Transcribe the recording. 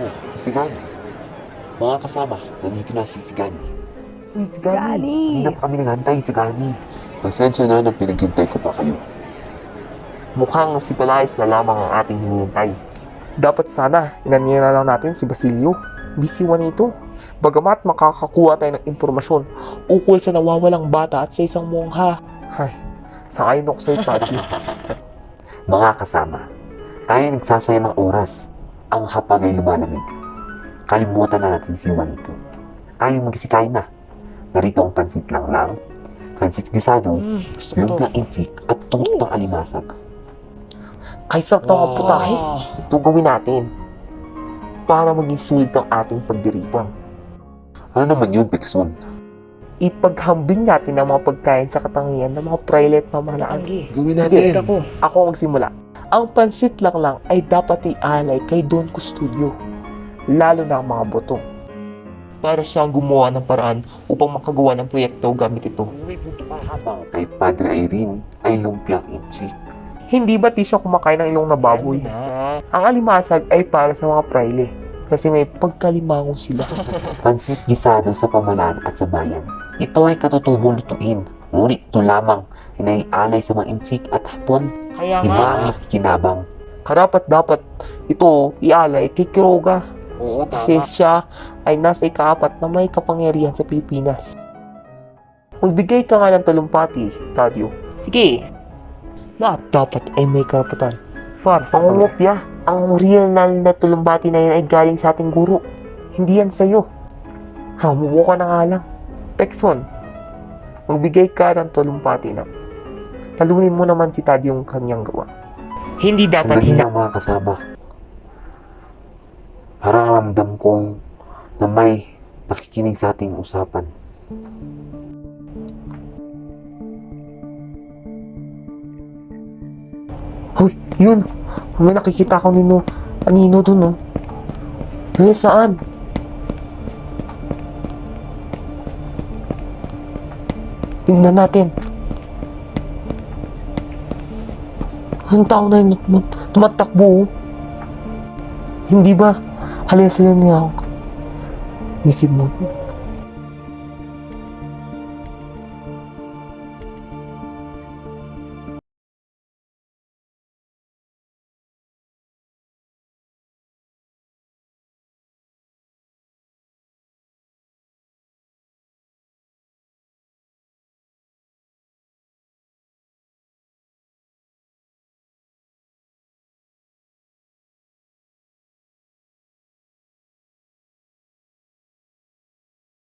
Oh, si Gani. Mga kasama, nandito na si Gani. Uy, si Gani! Gani! Hindi na pa kami naghantay, si Gani. Pasensya na nang pinaghintay ko pa kayo. Mukhang si Pelayes na lamang ang ating hinihintay. Dapat sana, inanyan na lang natin si Basilio. Busy one ito. Bagamat makakakuha tayo ng impormasyon ukol sa nawawalang bata at sa isang mongha. Ay, sangayon ako sa'yo, Tachi. Mga kasama, tayo nagsasaya ng oras. Ang hapag ay lumalamig. Kalimutan na natin si Juanito. Tayo magsikain na. Narito ang pansit lang, pansit gisado, Gusto ko to. lumpiang inchik at tortang alimasag. Kaysa ito ang putahe, ito gawin natin para maging sulit ang ating pagdiripan. Ano naman yun, Pekson? Ipaghambing natin ang mga pagkain sa katangian ng mga praile at mamalaan. Gawin Sige, ako magsimula. Ang pansit lang ay dapat ialay kay Don Custodio, lalo na ang mga boto. Para siyang gumawa ng paraan upang makagawa ng proyekto gamit ito. Habang kay Padre Irene ay lumpiang inchik. Hindi ba siya kumakain ng ilong na baboy? Ang alimasag ay para sa mga praile kasi may pagkalimangon sila. Pansit gisado sa pamalaan at sa bayan. Ito ay katutubong lutuin. Ngunit ito lamang ay naialay sa mga inchik at hapon. Kaya Iba ang nakikinabang. karapat dapat ito ialay kay Quiroga. Oo, Kasi siya ay nasa ikaapat na may kapangyarihan sa Pilipinas. Magbigay ka nga ng talumpati, Tadio. Sige. Na dapat ay may karapatan. Para sa pangungopya, ang real na talumpati na yan ay galing sa ating guro. Hindi yan sa'yo. Hamubo ka na nga lang. Pekson, magbigay ka ng talumpati na. Talunin mo naman si Tadio yung kanyang gawa. Hindi dapat Sandali lang mga kasama. Parang ramdam kong na may nakikinig sa ating usapan. Hoy, yun. May nakikita ko Anino dun, oh. Eh, saan? Tingnan natin. Ang tao na yun tumatakbo, oh. Hindi ba? Halika sa'yo niya ako. Isip mo.